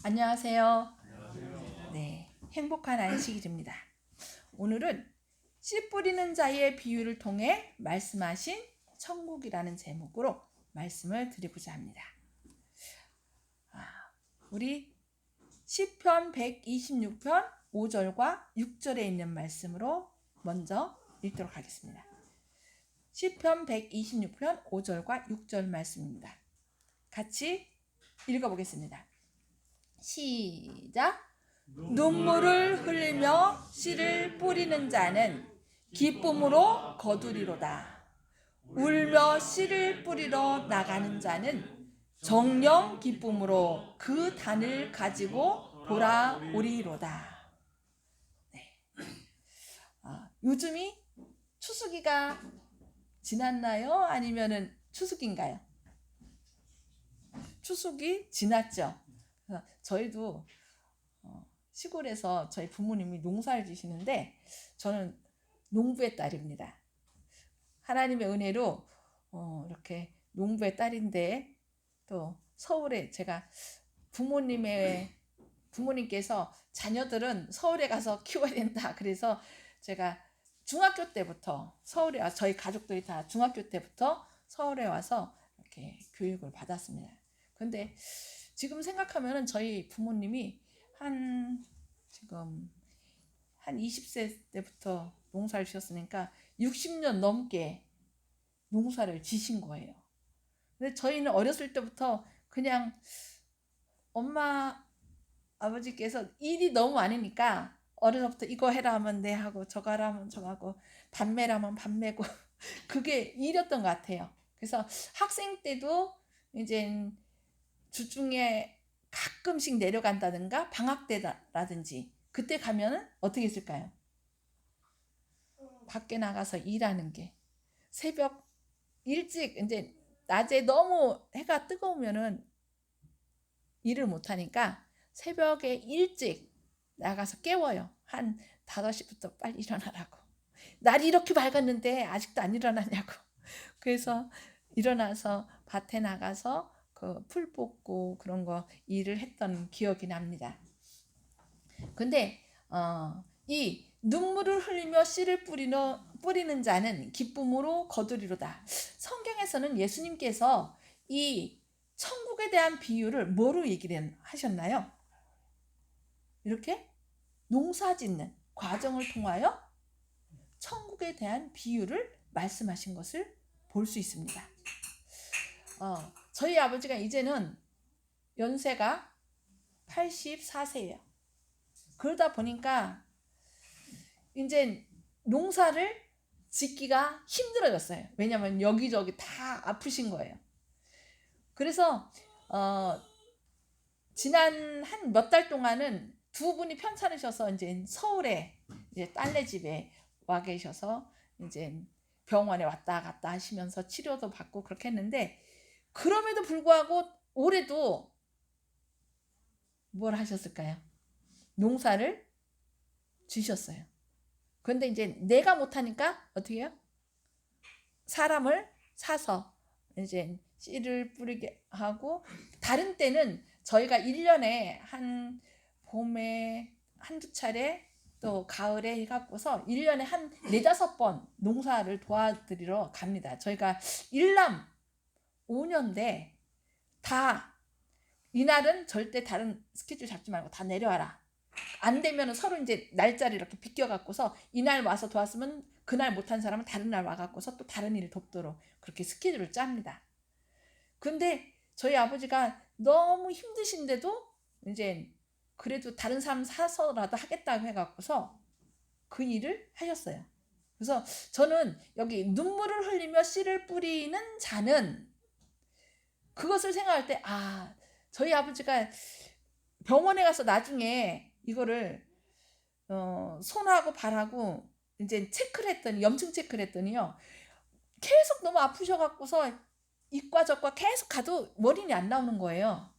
안녕하세요. 네, 행복한 안식일입니다. 오늘은 씨 뿌리는 자의 비유를 통해 말씀하신 천국이라는 제목으로 말씀을 드리고자 합니다. 우리 시편 126편 5절과 6절에 있는 말씀으로 먼저 읽도록 하겠습니다. 시편 126편 5절과 6절 말씀입니다. 같이 읽어보겠습니다. 시작! 눈물을 흘리며 씨를 뿌리는 자는 기쁨으로 거두리로다. 울며 씨를 뿌리러 나가는 자는 정령 기쁨으로 그 단을 가지고 돌아오리로다. 네. 요즘이 추수기가 지났나요? 아니면은 추수기인가요? 추수기 지났죠. 저희도 시골에서 저희 부모님이 농사를 지시는데 저는 농부의 딸입니다. 하나님의 은혜로 이렇게 농부의 딸인데 또 서울에 제가 부모님께서 자녀들은 서울에 가서 키워야 된다. 그래서 제가 중학교 때부터 서울에 와서 저희 가족들이 다 중학교 때부터 서울에 와서 이렇게 교육을 받았습니다. 근데 지금 생각하면은 저희 부모님이 지금 한 20세 때부터 농사를 지었으니까 60년 넘게 농사를 지신 거예요. 근데 저희는 어렸을 때부터 그냥 엄마 아버지께서 일이 너무 많으니까 어려서부터 이거 해라 하면 네 하고 저거 하라 하면 저거 하고 밥 매라 하면 밥 매고 그게 일이었던 것 같아요. 그래서 학생 때도 이제 주중에 가끔씩 내려간다든가 방학 때라든지 그때 가면은 어떻게 했을까요? 밖에 나가서 일하는 게 새벽 일찍 이제 낮에 너무 해가 뜨거우면은 일을 못 하니까 새벽에 일찍 나가서 깨워요. 한 5시부터 빨리 일어나라고. 날이 이렇게 밝았는데 아직도 안 일어나냐고. 그래서 일어나서 밭에 나가서 그 풀 뽑고 그런 거 일을 했던 기억이 납니다. 근데 이 눈물을 흘리며 씨를 뿌리는 자는 기쁨으로 거두리로다. 성경에서는 예수님께서 이 천국에 대한 비유를 뭐로 얘기를 하셨나요? 이렇게 농사 짓는 과정을 통하여 천국에 대한 비유를 말씀하신 것을 볼 수 있습니다. 저희 아버지가 이제는 연세가 84세예요. 그러다 보니까 이제 농사를 짓기가 힘들어졌어요. 왜냐하면 여기저기 다 아프신 거예요. 그래서 지난 한 몇 달 동안은 두 분이 편찮으셔서 이제 서울에 이제 딸네 집에 와 계셔서 이제 병원에 왔다 갔다 하시면서 치료도 받고 그렇게 했는데 그럼에도 불구하고 올해도 뭘 하셨을까요? 농사를 지셨어요. 그런데 이제 내가 못하니까 어떻게 해요? 사람을 사서 이제 씨를 뿌리게 하고 다른 때는 저희가 1년에 한 봄에 한두 차례 또 가을에 해갖고서 1년에 한 4-5번 농사를 도와드리러 갑니다. 저희가 일남 5년대 다 이날은 절대 다른 스케줄 잡지 말고 다 내려와라. 안 되면 서로 이제 날짜를 이렇게 비껴갖고서 이날 와서 도왔으면 그날 못한 사람은 다른 날 와갖고서 또 다른 일을 돕도록 그렇게 스케줄을 짭니다. 근데 저희 아버지가 너무 힘드신데도 이제 그래도 다른 사람 사서라도 하겠다고 해갖고서 그 일을 하셨어요. 그래서 저는 여기 눈물을 흘리며 씨를 뿌리는 자는 그것을 생각할 때 저희 아버지가 병원에 가서 나중에 이거를 손하고 발하고 이제 체크를 했더니 염증 체크를 했더니요 계속 너무 아프셔갖고서 이과 저과 계속 가도 원인이 안 나오는 거예요.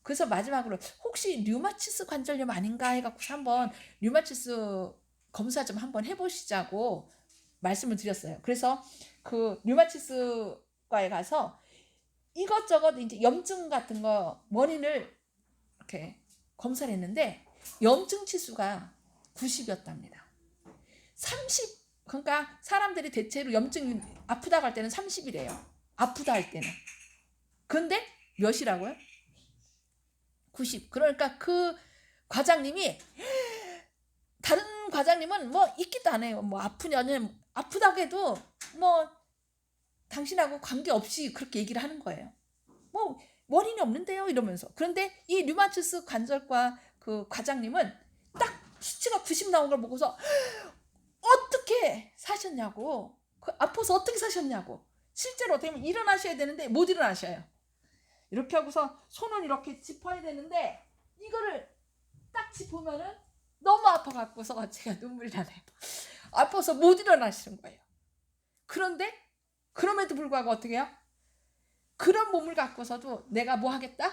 그래서 마지막으로 혹시 류마티스 관절염 아닌가 해갖고 한번 류마티스 검사 좀 한번 해보시자고 말씀을 드렸어요. 그래서 그 류마티스과에 가서 이것저것 이제 염증 같은 거 원인을 이렇게 검사를 했는데 염증 치수가 90이었답니다. 30, 그러니까 사람들이 대체로 염증이 아프다고 할 때는 30이래요. 아프다 할 때는. 근데 몇이라고요? 90. 그러니까 그 과장님이, 다른 과장님은 뭐 있기도 안 해요. 뭐 아프냐는, 아프다고 해도 뭐 당신하고 관계없이 그렇게 얘기를 하는 거예요. 뭐 원인이 없는데요 이러면서. 그런데 이 류마티스 관절과 그 과장님은 딱 수치가 90 나온 걸 보고서 어떻게 사셨냐고, 그 아파서 어떻게 사셨냐고, 실제로 어떻게 하면 일어나셔야 되는데 못 일어나셔요. 이렇게 하고서 손은 이렇게 짚어야 되는데 이거를 딱 짚으면은 너무 아파갖고서 제가 눈물이 나네요. 아파서 못 일어나시는 거예요. 그런데 그럼에도 불구하고 어떻게 해요? 그런 몸을 갖고서도 내가 뭐 하겠다?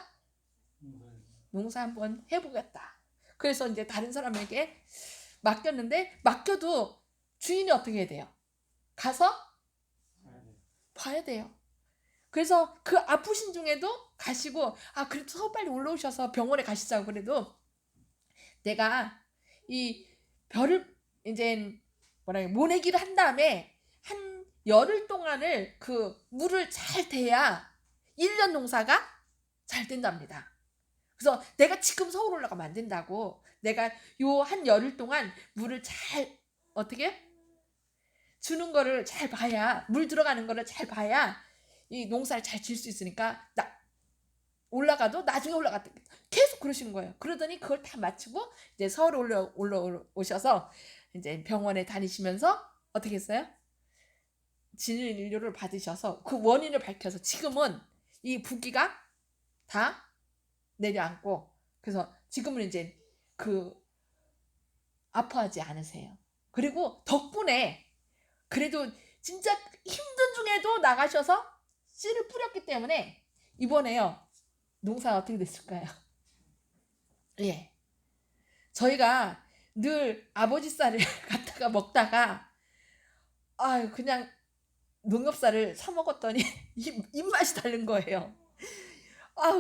농사 한번 해보겠다. 그래서 이제 다른 사람에게 맡겼는데, 맡겨도 주인이 어떻게 해야 돼요? 가서 봐야 돼요. 그래서 그 아프신 중에도 가시고, 그래도 더 빨리 올라오셔서 병원에 가시자고. 그래도 내가 이 별을 이제 모내기를 한 다음에 한 열흘 동안을 그 물을 잘 대야 1년 농사가 잘 된답니다. 그래서 내가 지금 서울 올라가면 안 된다고, 내가 요 한 열흘 동안 물을 잘 어떻게 주는 거를 잘 봐야, 물 들어가는 거를 잘 봐야 이 농사를 잘 지을 수 있으니까 나 올라가도 나중에 올라갔다, 계속 그러시는 거예요. 그러더니 그걸 다 마치고 이제 서울에 올라오셔서 이제 병원에 다니시면서 어떻게 했어요? 진료를 받으셔서 그 원인을 밝혀서 지금은 이 부기가 다 내려앉고, 그래서 지금은 이제 그 아파하지 않으세요. 그리고 덕분에 그래도 진짜 힘든 중에도 나가셔서 씨를 뿌렸기 때문에 이번에요 농사가 어떻게 됐을까요? 예, 저희가 늘 아버지 쌀을 갖다가 먹다가 그냥 농협쌀을 사 먹었더니 입맛이 다른 거예요.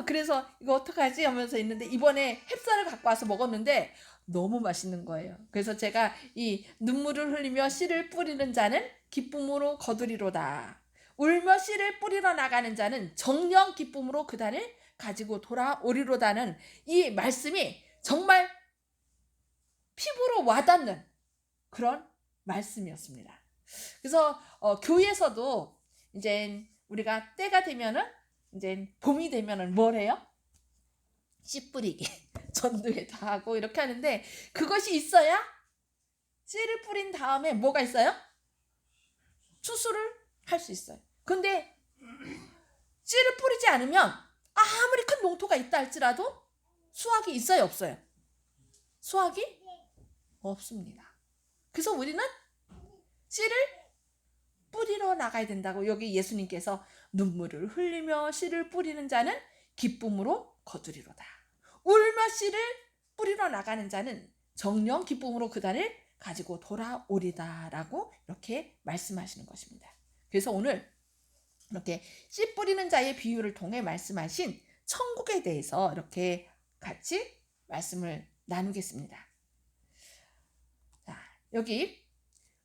그래서 이거 어떡하지 하면서 있는데 이번에 햅쌀을 갖고 와서 먹었는데 너무 맛있는 거예요. 그래서 제가 이 눈물을 흘리며 씨를 뿌리는 자는 기쁨으로 거두리로다. 울며 씨를 뿌리러 나가는 자는 정녕 기쁨으로 그단을 가지고 돌아오리로다는 이 말씀이 정말 피부로 와닿는 그런 말씀이었습니다. 그래서 교회에서도 이제 우리가 때가 되면은, 이제 봄이 되면은 뭘 해요? 씨 뿌리기, 전도회도 하고 이렇게 하는데, 그것이 있어야 씨를 뿌린 다음에 뭐가 있어요? 추수를 할 수 있어요. 근데 씨를 뿌리지 않으면 아무리 큰 농토가 있다 할지라도 수확이 있어요, 없어요? 수확이 없습니다. 그래서 우리는 씨를 뿌리러 나가야 된다고. 여기 예수님께서 눈물을 흘리며 씨를 뿌리는 자는 기쁨으로 거두리로다. 울며 씨를 뿌리러 나가는 자는 정녕 기쁨으로 그단을 가지고 돌아오리다 라고 이렇게 말씀하시는 것입니다. 그래서 오늘 이렇게 씨 뿌리는 자의 비유를 통해 말씀하신 천국에 대해서 이렇게 같이 말씀을 나누겠습니다. 자, 여기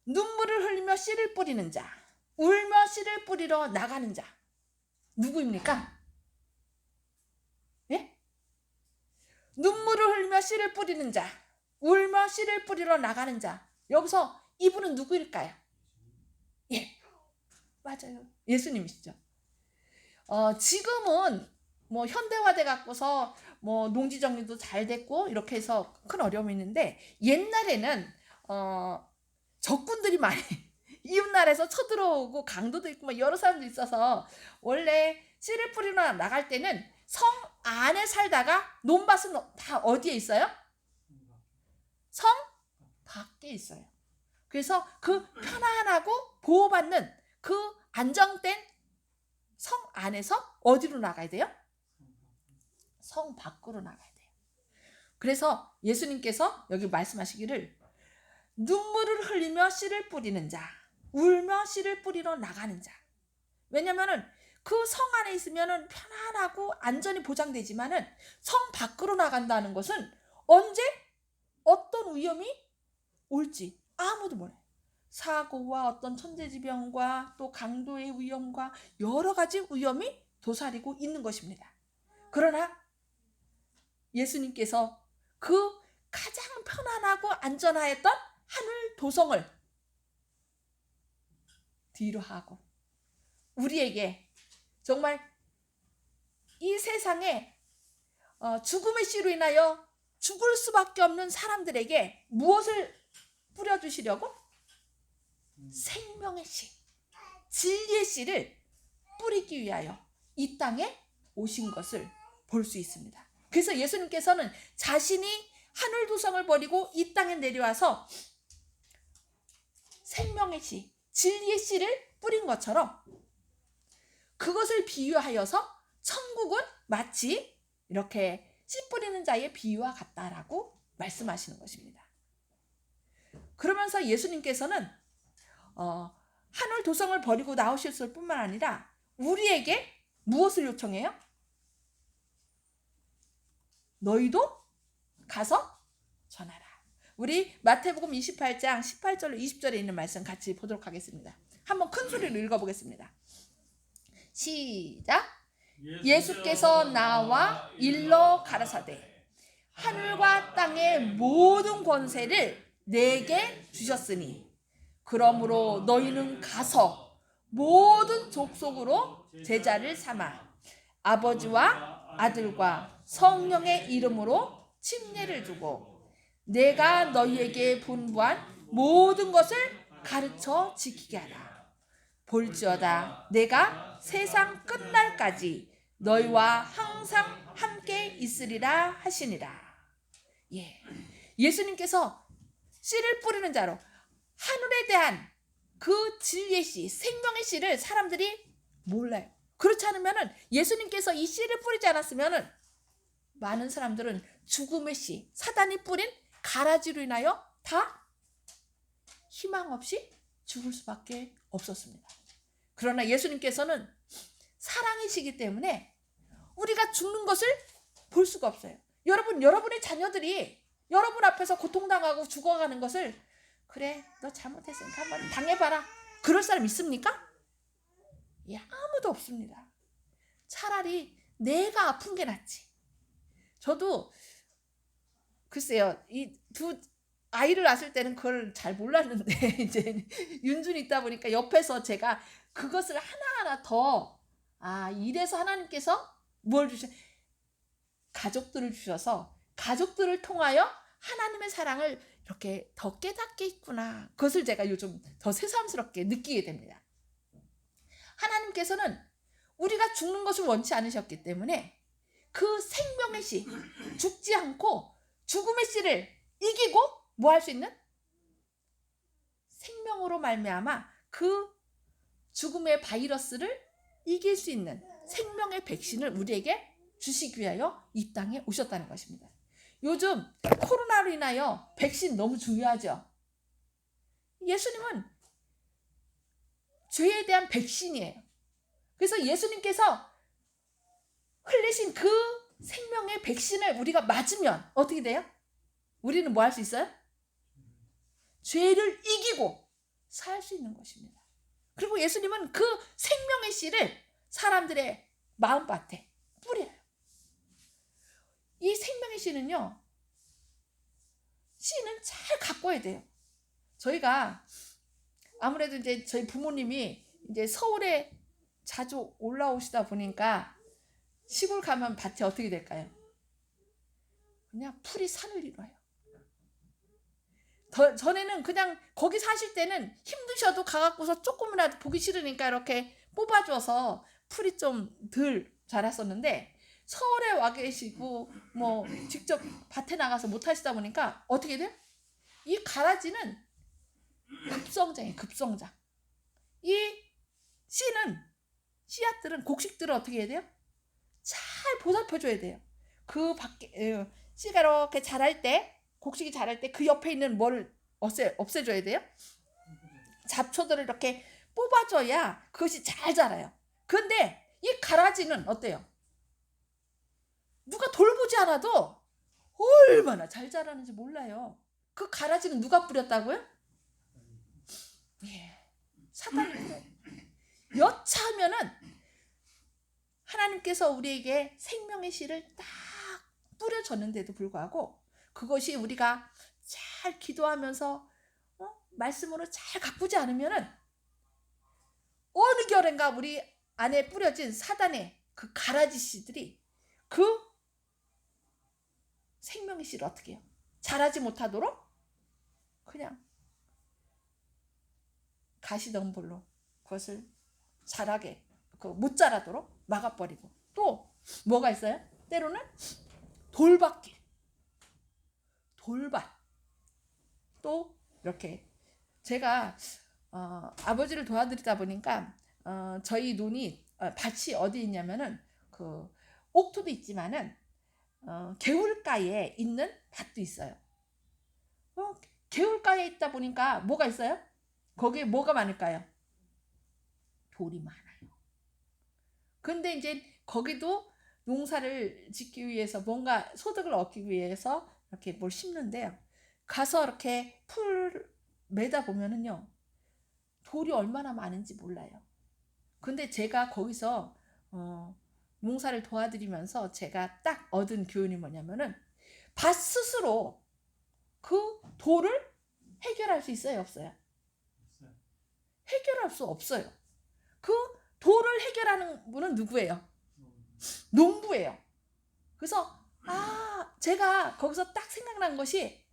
눈물을 흘리며 씨를 뿌리는 자, 울며 씨를 뿌리러 나가는 자, 누구입니까? 예? 눈물을 흘리며 씨를 뿌리는 자, 울며 씨를 뿌리러 나가는 자, 여기서 이분은 누구일까요? 예, 맞아요, 예수님이시죠. 지금은 뭐 현대화돼 갖고서 뭐 농지 정리도 잘 됐고 이렇게 해서 큰 어려움이 있는데, 옛날에는 적군들이 많이 이웃나라에서 쳐들어오고 강도도 있고 막 여러 사람도 있어서 원래 씨를 뿌리러 나갈 때는 성 안에 살다가 논밭은 다 어디에 있어요? 성 밖에 있어요. 그래서 그 편안하고 보호받는 그 안정된 성 안에서 어디로 나가야 돼요? 성 밖으로 나가야 돼요. 그래서 예수님께서 여기 말씀하시기를 눈물을 흘리며 씨를 뿌리는 자, 울며 씨를 뿌리러 나가는 자. 왜냐면은 그 성 안에 있으면은 편안하고 안전이 보장되지만은 성 밖으로 나간다는 것은 언제 어떤 위험이 올지 아무도 몰라요. 사고와 어떤 천재지변과 또 강도의 위험과 여러 가지 위험이 도사리고 있는 것입니다. 그러나 예수님께서 그 가장 편안하고 안전하였던 하늘 도성을 뒤로 하고 우리에게 정말 이 세상에 죽음의 씨로 인하여 죽을 수밖에 없는 사람들에게 무엇을 뿌려주시려고? 생명의 씨, 진리의 씨를 뿌리기 위하여 이 땅에 오신 것을 볼 수 있습니다. 그래서 예수님께서는 자신이 하늘 도성을 버리고 이 땅에 내려와서 생명의 씨, 진리의 씨를 뿌린 것처럼 그것을 비유하여서 천국은 마치 이렇게 씨 뿌리는 자의 비유와 같다라고 말씀하시는 것입니다. 그러면서 예수님께서는 하늘 도성을 버리고 나오실 뿐만 아니라 우리에게 무엇을 요청해요? 너희도 가서 전하라. 우리 마태복음 28장 18절로 20절에 있는 말씀 같이 보도록 하겠습니다. 한번 큰 소리로 읽어보겠습니다. 시작. 예수께서 나와 일러 가라사대 하늘과 땅의 모든 권세를 내게 주셨으니 그러므로 너희는 가서 모든 족속으로 제자를 삼아 아버지와 아들과 성령의 이름으로 침례를 주고 내가 너희에게 분부한 모든 것을 가르쳐 지키게 하라. 볼지어다 내가 세상 끝날까지 너희와 항상 함께 있으리라 하시니라. 예수님께서 씨를 뿌리는 자로 하늘에 대한 그 진리의 씨, 생명의 씨를 사람들이 몰라요. 그렇지 않으면은 예수님께서 이 씨를 뿌리지 않았으면은 많은 사람들은 죽음의 씨, 사단이 뿌린 가라지로 인하여 다 희망 없이 죽을 수밖에 없었습니다. 그러나 예수님께서는 사랑이시기 때문에 우리가 죽는 것을 볼 수가 없어요. 여러분의 자녀들이 여러분 앞에서 고통당하고 죽어가는 것을 그래 너 잘못했으니까 한번 당해봐라 그럴 사람 있습니까? 아무도 없습니다. 차라리 내가 아픈 게 낫지. 저도 글쎄요 이 두 아이를 낳았을 때는 그걸 잘 몰랐는데 이제 윤준이 있다 보니까 옆에서 제가 그것을 하나하나 더 이래서 하나님께서 뭘 주셔? 가족들을 주셔서 가족들을 통하여 하나님의 사랑을 이렇게 더 깨닫게 있구나. 그것을 제가 요즘 더 새삼스럽게 느끼게 됩니다. 하나님께서는 우리가 죽는 것을 원치 않으셨기 때문에 그 생명의 씨, 죽지 않고 죽음의 씨를 이기고 뭐 할 수 있는? 생명으로 말미암아 그 죽음의 바이러스를 이길 수 있는 생명의 백신을 우리에게 주시기 위하여 이 땅에 오셨다는 것입니다. 요즘 코로나로 인하여 백신 너무 중요하죠. 예수님은 죄에 대한 백신이에요. 그래서 예수님께서 흘리신 그 생명의 백신을 우리가 맞으면 어떻게 돼요? 우리는 뭐 할 수 있어요? 죄를 이기고 살 수 있는 것입니다. 그리고 예수님은 그 생명의 씨를 사람들의 마음밭에 뿌려요. 이 생명의 씨는요, 씨는 잘 가꿔야 돼요. 저희가 아무래도 이제 저희 부모님이 이제 서울에 자주 올라오시다 보니까 시골 가면 밭이 어떻게 될까요? 그냥 풀이 산을 이뤄요. 전에는 그냥 거기 사실 때는 힘드셔도 가갖고서 조금이라도 보기 싫으니까 이렇게 뽑아줘서 풀이 좀 덜 자랐었는데 서울에 와 계시고 뭐 직접 밭에 나가서 못 하시다 보니까 어떻게 돼요? 이 가라지는 급성장이에요. 급성장. 이 씨는 씨앗들은 곡식들을 어떻게 해야 돼요? 잘 보살펴줘야 돼요. 그 밖에 씨가 이렇게 자랄 때 곡식이 자랄 때 그 옆에 있는 뭐를 없애줘야 돼요? 잡초들을 이렇게 뽑아줘야 그것이 잘 자라요. 그런데 이 가라지는 어때요? 누가 돌보지 않아도 얼마나 잘 자라는지 몰라요. 그 가라지는 누가 뿌렸다고요? 예, 사단이 뿌려요. 여차하면은 하나님께서 우리에게 생명의 씨를 딱 뿌려줬는데도 불구하고 그것이 우리가 잘 기도하면서 말씀으로 잘 가꾸지 않으면은 어느 결엔가 우리 안에 뿌려진 사단의 그 가라지 씨들이 그 생명의 씨를 어떻게 해요? 자라지 못하도록 그냥 가시덤불로 그것을 자라게 못 자라도록 막아버리고, 또 뭐가 있어요? 때로는 돌밭길, 돌밭. 또 이렇게 제가 아버지를 도와드리다 보니까 저희 논이 밭이 어디 있냐면은 그 옥토도 있지만은 개울가에 있는 밭도 있어요. 개울가에 있다 보니까 뭐가 있어요? 거기에 뭐가 많을까요? 돌이 많아요. 근데 이제 거기도 농사를 짓기 위해서 뭔가 소득을 얻기 위해서 이렇게 뭘 심는데요. 가서 이렇게 풀 매다 보면은요, 돌이 얼마나 많은지 몰라요. 근데 제가 거기서 농사를 도와드리면서 제가 딱 얻은 교훈이 뭐냐면은 밭 스스로 그 돌을 해결할 수 있어요, 없어요? 해결할 수 없어요. 그 돌을 해결하는 분은 누구예요? 농부예요. 그래서 제가 거기서 딱 생각난 것이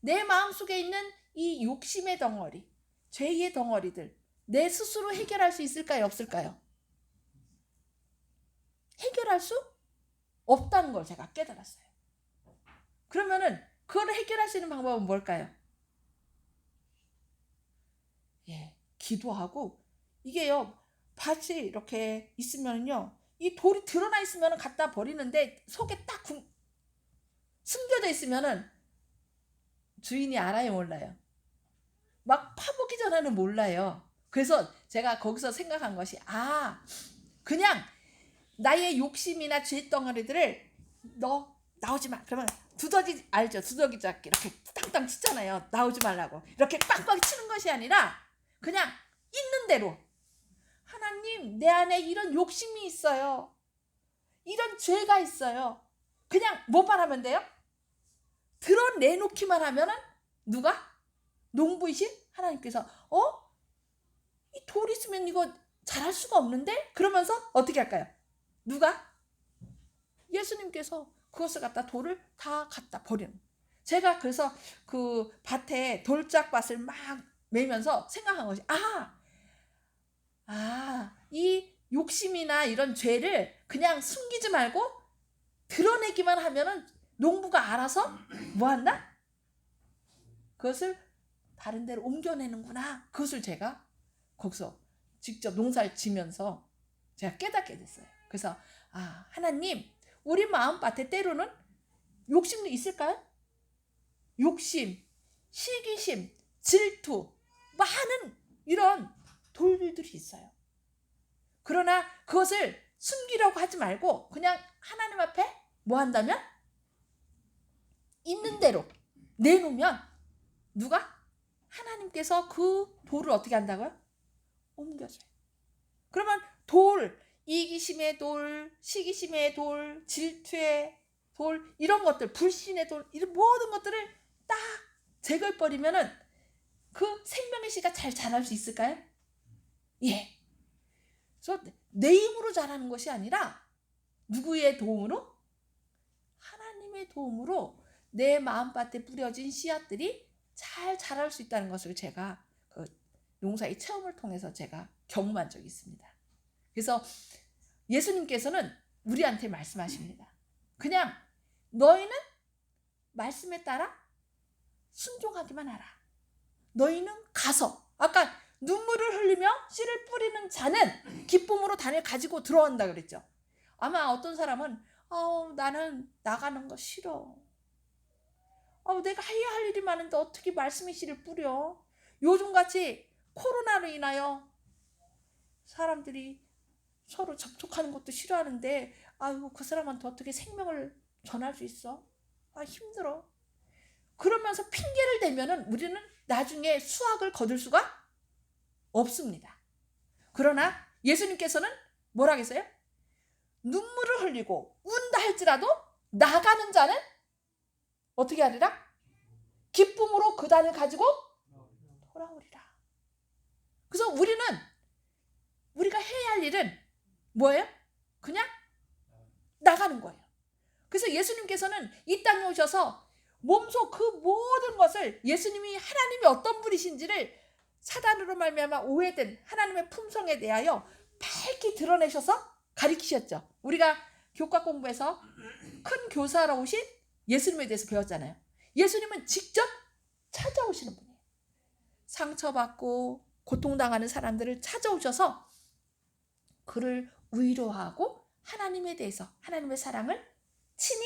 내 마음속에 있는 이 욕심의 덩어리, 죄의 덩어리들 내 스스로 해결할 수 있을까요, 없을까요? 해결할 수 없다는 걸 제가 깨달았어요. 그러면은 그걸 해결할 수 있는 방법은 뭘까요? 예, 기도하고. 이게요, 밭이 이렇게 있으면요, 이 돌이 드러나 있으면 갖다 버리는데 속에 딱 숨겨져 있으면은 주인이 알아요, 몰라요? 막 파보기 전에는 몰라요. 그래서 제가 거기서 생각한 것이 그냥 나의 욕심이나 죄덩어리들을 너 나오지 마. 그러면 두더지 알죠? 두더지 잡기 이렇게 땅땅 치잖아요. 나오지 말라고. 이렇게 빡빡 치는 것이 아니라 그냥 있는 대로, 하나님 내 안에 이런 욕심이 있어요. 이런 죄가 있어요. 그냥 뭐만 하면 돼요? 드러내놓기만 하면은 누가? 농부이신 하나님께서 이 돌 있으면 이거 잘할 수가 없는데? 그러면서 어떻게 할까요? 누가? 예수님께서 그것을 갖다 돌을 다 갖다 버리는. 제가 그래서 그 밭에 돌짝밭을 막 매면서 생각한 것이 이 욕심이나 이런 죄를 그냥 숨기지 말고 드러내기만 하면은 농부가 알아서 뭐 한다? 그것을 다른 데로 옮겨내는구나. 그것을 제가 거기서 직접 농사를 지면서 제가 깨닫게 됐어요. 그래서 하나님, 우리 마음밭에 때로는 욕심도 있을까요? 욕심, 시기심, 질투, 많은 이런 돌들이 있어요. 그러나 그것을 숨기려고 하지 말고 그냥 하나님 앞에 뭐 한다면? 있는 대로 내놓으면 누가? 하나님께서 그 돌을 어떻게 한다고요? 옮겨줘요. 그러면 돌, 이기심의 돌, 시기심의 돌, 질투의 돌, 이런 것들, 불신의 돌, 이런 모든 것들을 딱 제거해버리면은 그 생명의 씨가 잘 자랄 수 있을까요? 예. 그래서 내 힘으로 자라는 것이 아니라 누구의 도움으로? 하나님의 도움으로 내 마음밭에 뿌려진 씨앗들이 잘 자랄 수 있다는 것을 제가 그 농사의 체험을 통해서 제가 경험한 적이 있습니다. 그래서 예수님께서는 우리한테 말씀하십니다. 그냥 너희는 말씀에 따라 순종하기만 하라. 너희는 가서, 아까 눈물을 흘리며 씨를 뿌리는 자는 기쁨으로 단을 가지고 들어온다 그랬죠. 아마 어떤 사람은 나는 나가는 거 싫어. 내가 해야 할 일이 많은데 어떻게 말씀의 씨를 뿌려? 요즘같이 코로나로 인하여 사람들이 서로 접촉하는 것도 싫어하는데 아유 그 사람한테 어떻게 생명을 전할 수 있어? 아 힘들어. 그러면서 핑계를 대면은 우리는 나중에 수확을 거둘 수가 없습니다. 그러나 예수님께서는 뭐라 했어요? 눈물을 흘리고 운다 할지라도 나가는 자는 어떻게 하리라? 기쁨으로 그 단을 가지고 돌아오리라. 그래서 우리가 해야 할 일은 뭐예요? 그냥 나가는 거예요. 그래서 예수님께서는 이 땅에 오셔서 몸소 그 모든 것을 예수님이 하나님이 어떤 분이신지를 사단으로 말미암아 오해된 하나님의 품성에 대하여 밝히 드러내셔서 가르치셨죠. 우리가 교과 공부에서 큰 교사로 오신 예수님에 대해서 배웠잖아요. 예수님은 직접 찾아오시는 분이에요. 상처받고 고통당하는 사람들을 찾아오셔서 그를 위로하고 하나님에 대해서 하나님의 사랑을 친히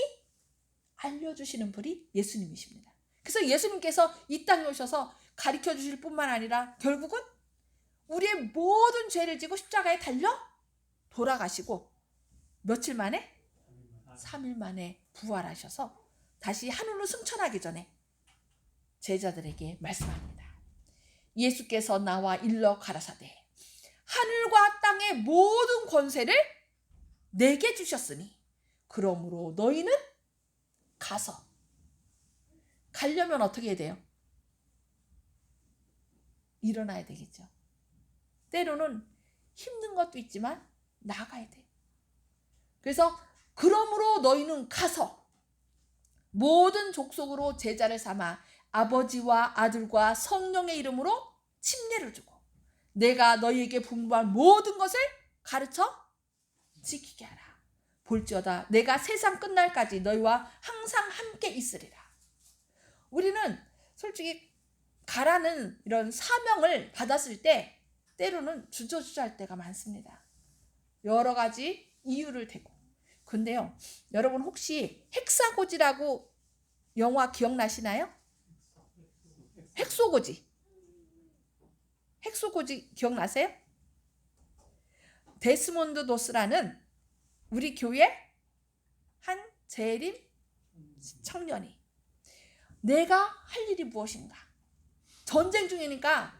알려주시는 분이 예수님이십니다. 그래서 예수님께서 이 땅에 오셔서 가르쳐 주실 뿐만 아니라 결국은 우리의 모든 죄를 지고 십자가에 달려 돌아가시고 며칠 만에? 3일 만에 부활하셔서 다시 하늘로 승천하기 전에 제자들에게 말씀합니다. 예수께서 나와 일러 가라사대 하늘과 땅의 모든 권세를 내게 주셨으니 그러므로 너희는 가서. 가려면 어떻게 해야 돼요? 일어나야 되겠죠. 때로는 힘든 것도 있지만 나가야 돼요. 그래서 그러므로 너희는 가서 모든 족속으로 제자를 삼아 아버지와 아들과 성령의 이름으로 침례를 주고 내가 너희에게 분부한 모든 것을 가르쳐 지키게 하라. 볼지어다 내가 세상 끝날까지 너희와 항상 함께 있으리라. 우리는 솔직히 가라는 이런 사명을 받았을 때 때로는 주저주저할 때가 많습니다. 여러 가지 이유를 대고. 근데요, 여러분 혹시 헥사고지라고 영화 기억나시나요? 헥소고지. 헥소고지 기억나세요? 데스몬드 도스라는 우리 교회 한 재림 청년이 내가 할 일이 무엇인가? 전쟁 중이니까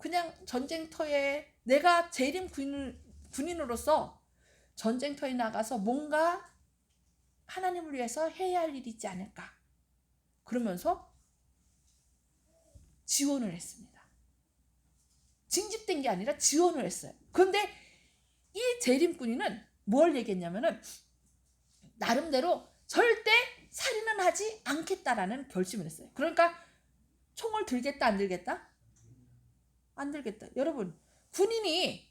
그냥 전쟁터에 내가 재림 군인으로서 전쟁터에 나가서 뭔가 하나님을 위해서 해야 할 일이 있지 않을까? 그러면서 지원을 했습니다. 징집된 게 아니라 지원을 했어요. 그런데 이 재림꾼이는 뭘 얘기했냐면은 나름대로 절대 살인은 하지 않겠다라는 결심을 했어요. 그러니까 총을 들겠다 안 들겠다? 안 들겠다. 여러분 군인이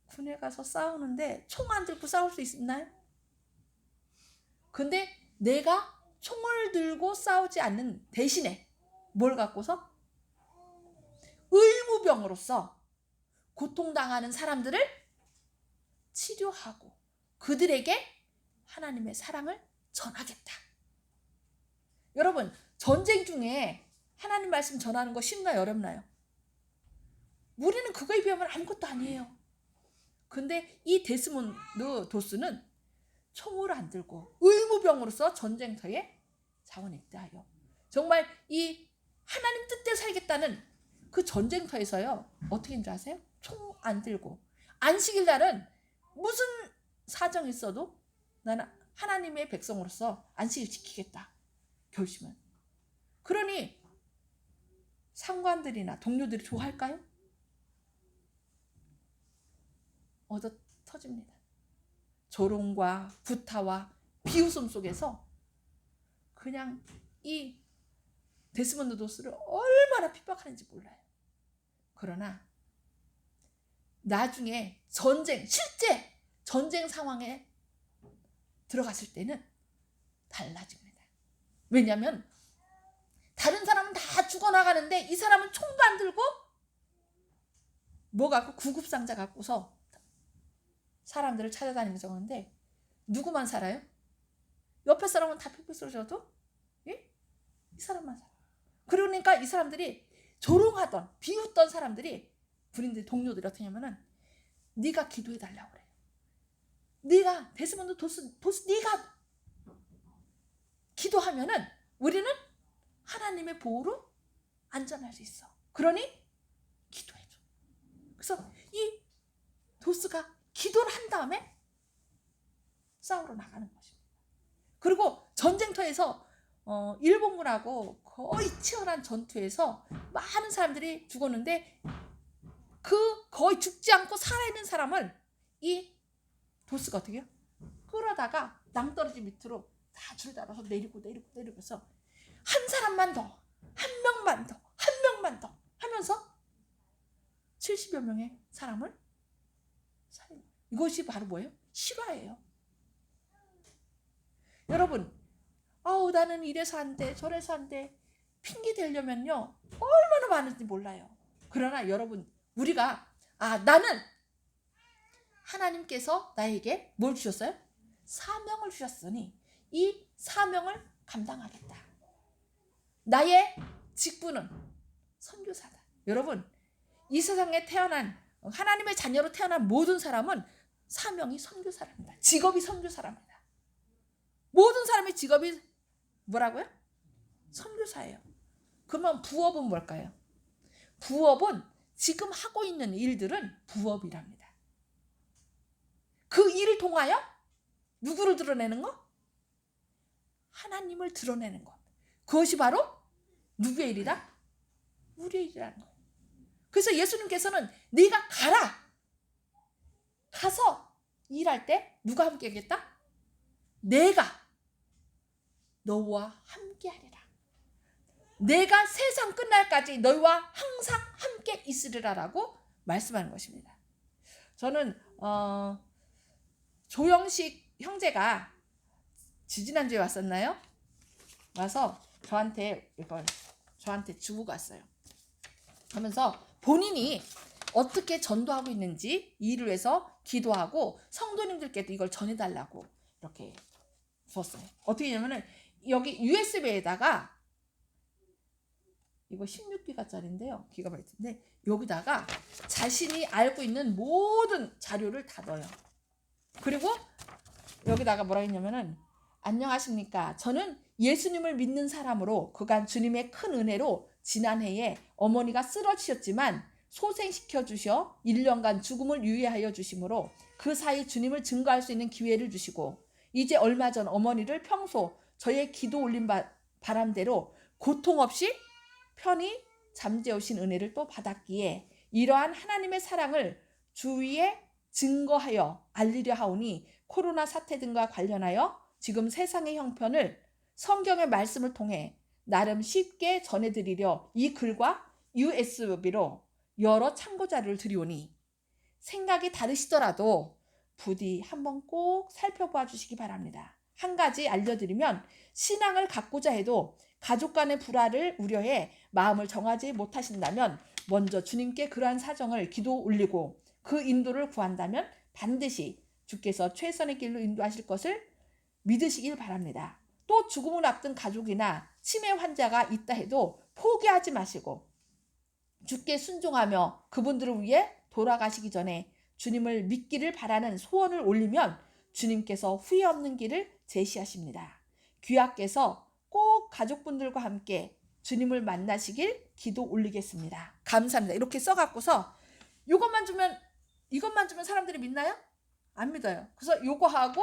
군에 가서 싸우는데 총 안 들고 싸울 수 있나요? 근데 내가 총을 들고 싸우지 않는 대신에 뭘 갖고서? 의무병으로서 고통당하는 사람들을 치료하고 그들에게 하나님의 사랑을 전하겠다. 여러분 전쟁 중에 하나님 말씀 전하는 거 쉽나요? 어렵나요? 우리는 그거에 비하면 아무것도 아니에요. 근데 이 데스몬드 도스는 총을 안 들고 의무병으로서 전쟁터에 자원했다요. 정말 이 하나님 뜻대로 살겠다는 그 전쟁터에서요. 어떻게 인지 아세요? 총 안 들고 안식일 날은 무슨 사정이 있어도 나는 하나님의 백성으로서 안식일 지키겠다 결심은. 그러니 상관들이나 동료들이 좋아할까요? 얻어 터집니다. 조롱과 구타와 비웃음 속에서 그냥 이 데스몬드 도스를 얼마나 핍박하는지 몰라요. 그러나 나중에 실제 전쟁 상황에 들어갔을 때는 달라집니다. 왜냐하면 다른 사람은 다 죽어나가는데 이 사람은 총도 안 들고 뭐 갖고 구급상자 갖고서 사람들을 찾아다니면서 오는데 누구만 살아요? 옆에 사람은 다 픽픽 쓰러져도 이 사람만 살아. 그러니까 이 사람들이 조롱하던 비웃던 사람들이 군인들 동료들이 어떻게 하냐면은 네가 기도해 달라고 그래요. 네가 데스몬드 도스 네가 기도하면은 우리는 하나님의 보호로 안전할 수 있어. 그러니 기도해줘. 그래서 이 도스가 기도를 한 다음에 싸우러 나가는 것입니다. 그리고 전쟁터에서 일본군하고 거의 치열한 전투에서 많은 사람들이 죽었는데 그 거의 죽지 않고 살아있는 사람을 이 도스가 어떻게 해요? 끌어다가 낭떠러지 밑으로 다 줄 달아서 내리고서 한 사람만 더, 한 명만 더, 한 명만 더 하면서 70여 명의 사람을 살인. 이것이 바로 뭐예요? 실화예요. 여러분, 나는 이래서 안 돼, 저래서 안 돼 핑계 대려면요 얼마나 많은지 몰라요. 그러나 여러분, 우리가 나는 하나님께서 나에게 뭘 주셨어요? 사명을 주셨으니 이 사명을 감당하겠다. 나의 직분은 선교사다. 여러분, 이 세상에 태어난 하나님의 자녀로 태어난 모든 사람은 사명이 선교사랍니다. 직업이 선교사랍니다. 모든 사람의 직업이 뭐라고요? 선교사예요. 그러면 부업은 뭘까요? 부업은 지금 하고 있는 일들은 부업이랍니다. 그 일을 통하여 누구를 드러내는 것? 하나님을 드러내는 것. 그것이 바로 누구의 일이다? 우리의 일이라는 거예요. 그래서 예수님께서는 네가 가서 일할 때 누가 함께 하겠다? 내가 너와 함께 하리라. 내가 세상 끝날까지 너희와 항상 함께 있으리라라고 말씀하는 것입니다. 저는 조영식 형제가 지지난주에 왔었나요? 와서 저한테 이걸 주고 갔어요. 하면서 본인이 어떻게 전도하고 있는지 이 일을 위해서 기도하고 성도님들께도 이걸 전해달라고 이렇게 줬어요. 어떻게 하냐면은 여기 USB에다가 이거 16기가짜리인데요. 기가바이트인데 여기다가 자신이 알고 있는 모든 자료를 다 넣어요. 그리고 여기다가 뭐라 했냐면은 안녕하십니까. 저는 예수님을 믿는 사람으로 그간 주님의 큰 은혜로 지난해에 어머니가 쓰러지셨지만 소생시켜 주셔 1년간 죽음을 유예하여 주심으로 그 사이 주님을 증거할 수 있는 기회를 주시고 이제 얼마 전 어머니를 평소 저의 기도 올린 바람대로 고통 없이 편히 잠재우신 은혜를 또 받았기에 이러한 하나님의 사랑을 주위에 증거하여 알리려 하오니 코로나 사태 등과 관련하여 지금 세상의 형편을 성경의 말씀을 통해 나름 쉽게 전해드리려 이 글과 USB로 여러 참고 자료를 드리오니 생각이 다르시더라도 부디 한번 꼭 살펴봐 주시기 바랍니다. 한 가지 알려드리면 신앙을 갖고자 해도 가족 간의 불화를 우려해 마음을 정하지 못하신다면 먼저 주님께 그러한 사정을 기도 올리고 그 인도를 구한다면 반드시 주께서 최선의 길로 인도하실 것을 믿으시길 바랍니다. 또 죽음을 앞둔 가족이나 치매 환자가 있다 해도 포기하지 마시고 주께 순종하며 그분들을 위해 돌아가시기 전에 주님을 믿기를 바라는 소원을 올리면 주님께서 후회 없는 길을 제시하십니다. 귀하께서 꼭 가족분들과 함께 주님을 만나시길 기도 올리겠습니다. 감사합니다. 이렇게 써갖고서 이것만 주면 사람들이 믿나요? 안 믿어요. 그래서 이거 하고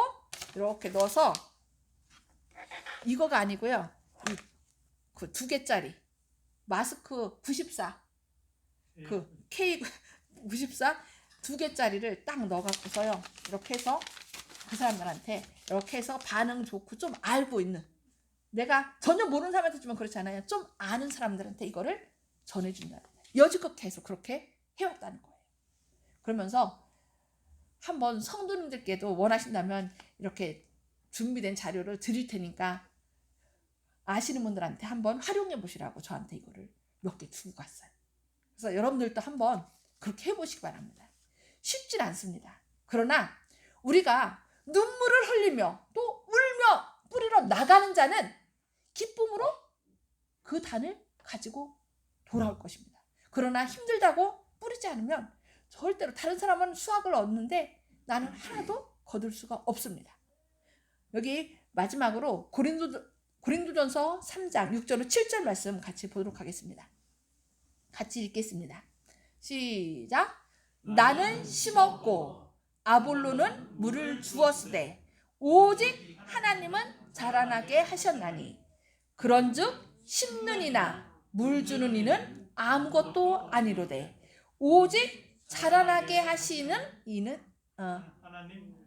이렇게 넣어서 이거가 아니고요. 그 2개짜리 마스크 94 그 K94 2개짜리를 딱 넣어갖고서요. 이렇게 해서 그 사람들한테 이렇게 해서 반응 좋고 좀 알고 있는 내가 전혀 모르는 사람한테 주면 그렇잖아요. 좀 아는 사람들한테 이거를 전해준다는 거예요. 여지껏 계속 그렇게 해왔다는 거예요. 그러면서 한번 성도님들께도 원하신다면 이렇게 준비된 자료를 드릴 테니까 아시는 분들한테 한번 활용해 보시라고 저한테 이거를 몇 개 주고 갔어요. 그래서 여러분들도 한번 그렇게 해보시기 바랍니다. 쉽진 않습니다. 그러나 우리가 눈물을 흘리며 또 울며 뿌리러 나가는 자는 기쁨으로 그 단을 가지고 돌아올 것입니다. 그러나 힘들다고 뿌리지 않으면 절대로 다른 사람은 수확을 얻는데 나는 하나도 거둘 수가 없습니다. 여기 마지막으로 고린도전서 3장 6절로 7절 말씀 같이 보도록 하겠습니다. 같이 읽겠습니다. 시작. 나는 심었고 아볼로는 물을 주었으되 오직 하나님은 자라나게 하셨나니 그런즉 심는 이나 물 주는 이는 아무것도 아니로되 오직 자라나게 하시는 이는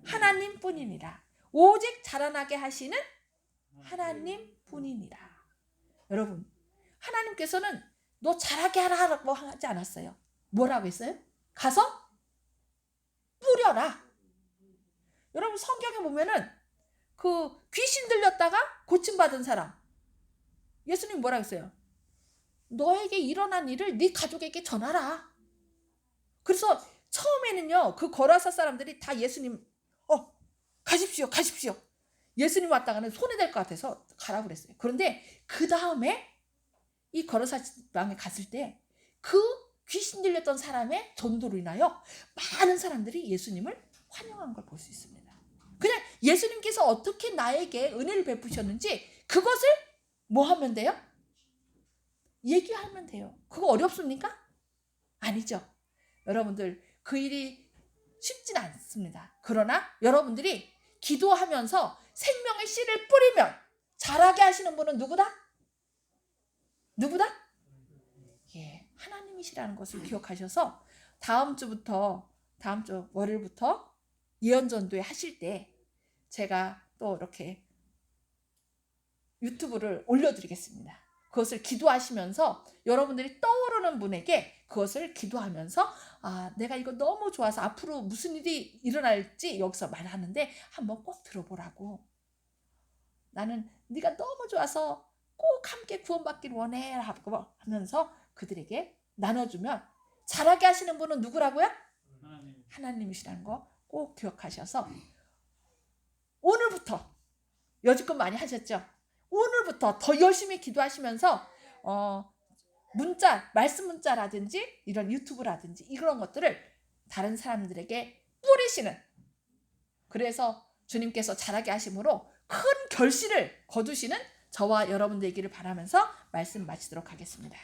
하나님뿐이니라. 오직 자라나게 하시는 하나님뿐이니라. 여러분, 하나님께서는 너 자라게 하라고 하지 않았어요. 뭐라고 했어요? 가서 뿌려라. 여러분, 성경에 보면은 그 귀신 들렸다가 고침받은 사람, 예수님 뭐라고 했어요? 너에게 일어난 일을 네 가족에게 전하라. 그래서 처음에는요, 그 거라사 사람들이 다 예수님 가십시오. 예수님 왔다가는 손해 될 것 같아서 가라고 그랬어요. 그런데 그 다음에 이 거라사 지방에 갔을 때 그 귀신 들렸던 사람의 전도로 인하여 많은 사람들이 예수님을 환영한 걸 볼 수 있습니다. 그냥 예수님께서 어떻게 나에게 은혜를 베푸셨는지 그것을 뭐 하면 돼요? 얘기하면 돼요. 그거 어렵습니까? 아니죠. 여러분들 그 일이 쉽진 않습니다. 그러나 여러분들이 기도하면서 생명의 씨를 뿌리면 자라게 하시는 분은 누구다? 예, 하나님이시라는 것을 기억하셔서 다음 주 월요일부터 예언전도회 하실 때 제가 또 이렇게 유튜브를 올려드리겠습니다. 그것을 기도하시면서 여러분들이 떠오르는 분에게 그것을 기도하면서 내가 이거 너무 좋아서 앞으로 무슨 일이 일어날지 여기서 말하는데 한번 꼭 들어보라고. 나는 네가 너무 좋아서 꼭 함께 구원받기를 원해 하면서 그들에게 나눠주면 자라게 하시는 분은 누구라고요? 하나님이시라는 거 꼭 기억하셔서 오늘부터 여지껏 많이 하셨죠? 오늘부터 더 열심히 기도하시면서 말씀 문자라든지 이런 유튜브라든지 이런 것들을 다른 사람들에게 뿌리시는, 그래서 주님께서 자라게 하심으로 큰 결실을 거두시는 저와 여러분 되기를 바라면서 말씀 마치도록 하겠습니다.